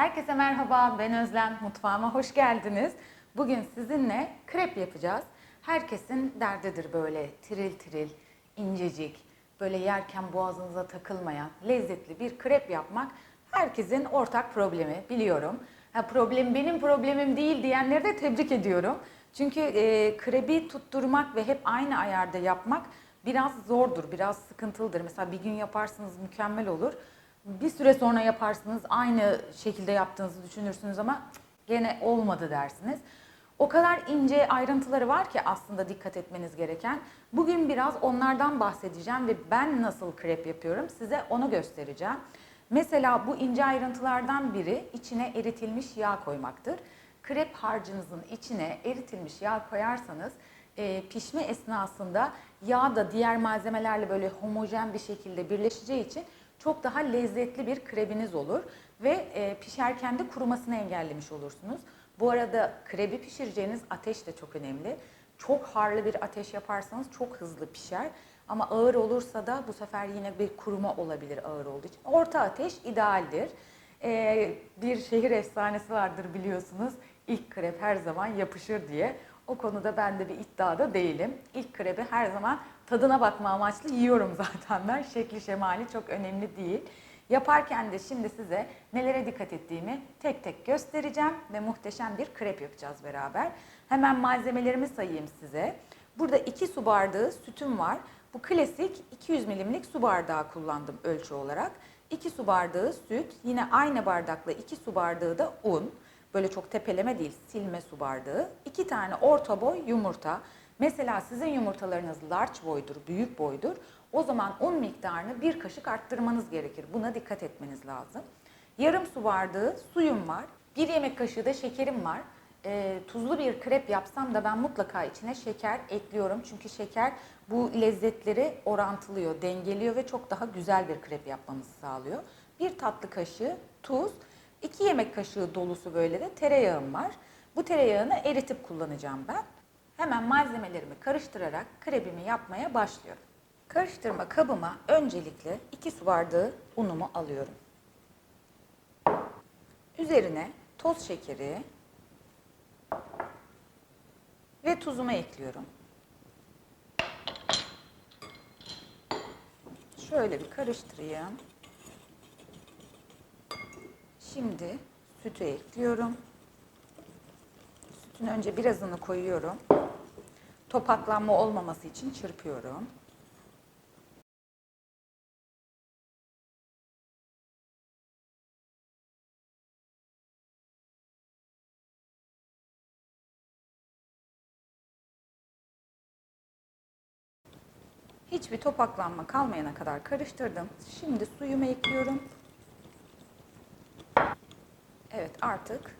Herkese merhaba, ben Özlem. Mutfağıma hoş geldiniz. Bugün sizinle krep yapacağız. Herkesin derdidir böyle tiril tiril, incecik, böyle yerken boğazınıza takılmayan, lezzetli bir krep yapmak herkesin ortak problemi biliyorum. Benim problemim değil diyenleri de tebrik ediyorum. Çünkü krebi tutturmak ve hep aynı ayarda yapmak biraz zordur, biraz sıkıntılıdır. Mesela bir gün yaparsınız mükemmel olur. Bir süre sonra yaparsınız aynı şekilde yaptığınızı düşünürsünüz ama gene olmadı dersiniz. O kadar ince ayrıntıları var ki aslında dikkat etmeniz gereken. Bugün biraz onlardan bahsedeceğim ve ben nasıl krep yapıyorum size onu göstereceğim. Mesela bu ince ayrıntılardan biri içine eritilmiş yağ koymaktır. Krep harcınızın içine eritilmiş yağ koyarsanız pişme esnasında yağ da diğer malzemelerle böyle homojen bir şekilde birleşeceği için çok daha lezzetli bir krebiniz olur ve pişerken de kurumasını engellemiş olursunuz. Bu arada krebi pişireceğiniz ateş de çok önemli. Çok harlı bir ateş yaparsanız çok hızlı pişer. Ama ağır olursa da bu sefer yine bir kuruma olabilir ağır olduğu için. Orta ateş idealdir. Bir şehir efsanesi vardır biliyorsunuz. İlk krep her zaman yapışır diye. O konuda ben de bir iddiada değilim. İlk krebi her zaman tadına bakma amaçlı yiyorum zaten ben. Şekli şemali çok önemli değil. Yaparken de şimdi size nelere dikkat ettiğimi tek tek göstereceğim ve muhteşem bir krep yapacağız beraber. Hemen malzemelerimi sayayım size. Burada 2 su bardağı sütüm var. Bu klasik 200 milimlik su bardağı kullandım ölçü olarak. 2 su bardağı süt, yine aynı bardakla 2 su bardağı da un. Böyle çok tepeleme değil, silme su bardağı. 2 tane orta boy yumurta. Mesela sizin yumurtalarınız large boydur, büyük boydur. O zaman un miktarını 1 kaşık arttırmanız gerekir. Buna dikkat etmeniz lazım. Yarım su bardağı suyum var. 1 yemek kaşığı da şekerim var. Tuzlu bir krep yapsam da ben mutlaka içine şeker ekliyorum. Çünkü şeker bu lezzetleri orantılıyor, dengeliyor ve çok daha güzel bir krep yapmamızı sağlıyor. 1 tatlı kaşığı tuz, 2 yemek kaşığı dolusu böyle de tereyağım var. Bu tereyağını eritip kullanacağım ben. Hemen malzemelerimi karıştırarak krebimi yapmaya başlıyorum. Karıştırma kabıma öncelikle 2 su bardağı unumu alıyorum. Üzerine toz şekeri ve tuzumu ekliyorum. Şöyle bir karıştırayım. Şimdi sütü ekliyorum. Sütün önce birazını koyuyorum. Topaklanma olmaması için çırpıyorum. Hiçbir topaklanma kalmayana kadar karıştırdım. Şimdi suyumu ekliyorum. Evet, artık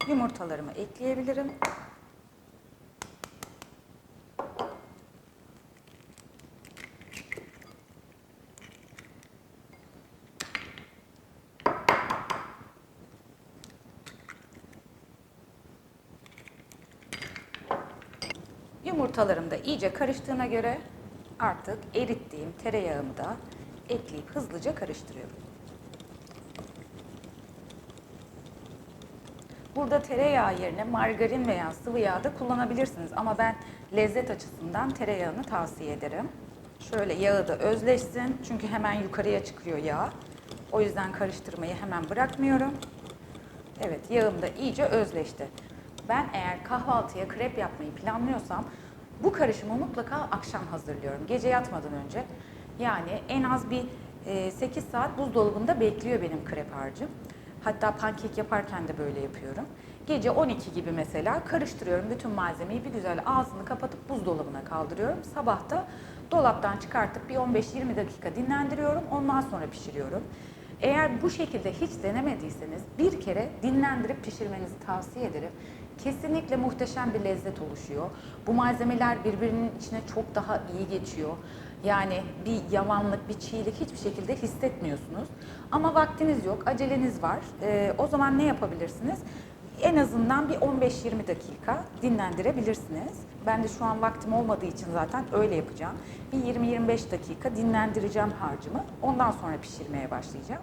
yumurtalarımı ekleyebilirim. Yumurtalarım da iyice karıştığına göre artık erittiğim tereyağımı da ekleyip hızlıca karıştırıyorum. Burada tereyağı yerine margarin veya sıvı yağ da kullanabilirsiniz ama ben lezzet açısından tereyağını tavsiye ederim. Şöyle yağı da özleşsin çünkü hemen yukarıya çıkıyor yağ. O yüzden karıştırmayı hemen bırakmıyorum. Evet, yağım da iyice özleşti. Ben eğer kahvaltıya krep yapmayı planlıyorsam bu karışımı mutlaka akşam hazırlıyorum. Gece yatmadan önce. Yani en az bir 8 saat buzdolabında bekliyor benim krep harcım. Hatta pankek yaparken de böyle yapıyorum. Gece 12 gibi mesela karıştırıyorum bütün malzemeyi, bir güzel ağzını kapatıp buzdolabına kaldırıyorum. Sabah da dolaptan çıkartıp bir 15-20 dakika dinlendiriyorum. Ondan sonra pişiriyorum. Eğer bu şekilde hiç denemediyseniz bir kere dinlendirip pişirmenizi tavsiye ederim. Kesinlikle muhteşem bir lezzet oluşuyor. Bu malzemeler birbirinin içine çok daha iyi geçiyor. Yani bir yavanlık, bir çiğlik hiçbir şekilde hissetmiyorsunuz. Ama vaktiniz yok, aceleniz var. O zaman ne yapabilirsiniz? En azından bir 15-20 dakika dinlendirebilirsiniz. Ben de şu an vaktim olmadığı için zaten öyle yapacağım. Bir 20-25 dakika dinlendireceğim harcımı. Ondan sonra pişirmeye başlayacağım.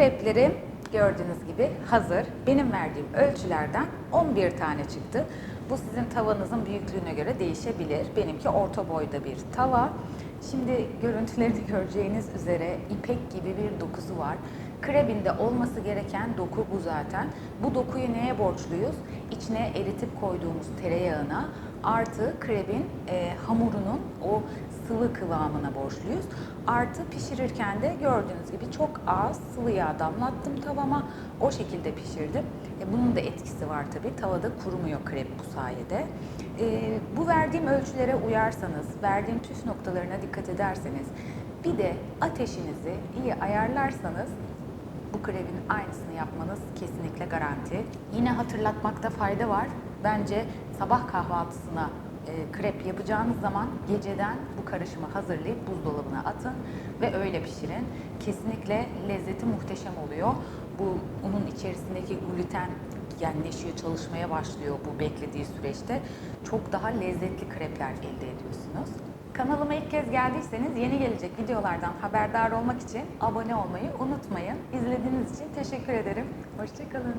Kreplerim gördüğünüz gibi hazır. Benim verdiğim ölçülerden 11 tane çıktı. Bu sizin tavanızın büyüklüğüne göre değişebilir. Benimki orta boyda bir tava. Şimdi görüntülerini göreceğiniz üzere ipek gibi bir dokusu var. Krebinde olması gereken doku bu zaten. Bu dokuyu neye borçluyuz? İçine eritip koyduğumuz tereyağına artı krebin hamurunun o sıvı kıvamına borçluyuz. Artı pişirirken de gördüğünüz gibi çok az sıvı yağ damlattım tavama. O şekilde pişirdim. Bunun da etkisi var tabii. Tavada kurumuyor krep bu sayede. Bu verdiğim ölçülere uyarsanız, verdiğim püf noktalarına dikkat ederseniz, bir de ateşinizi iyi ayarlarsanız bu krebin aynısını yapmanız kesinlikle garanti. Yine hatırlatmakta fayda var. Bence sabah kahvaltısına krep yapacağınız zaman geceden bu karışımı hazırlayıp buzdolabına atın ve öyle pişirin. Kesinlikle lezzeti muhteşem oluyor. Bu unun içerisindeki gluten genleşiyor, çalışmaya başlıyor bu beklediği süreçte. Çok daha lezzetli krepler elde ediyorsunuz. Kanalıma ilk kez geldiyseniz yeni gelecek videolardan haberdar olmak için abone olmayı unutmayın. İzlediğiniz için teşekkür ederim. Hoşça kalın.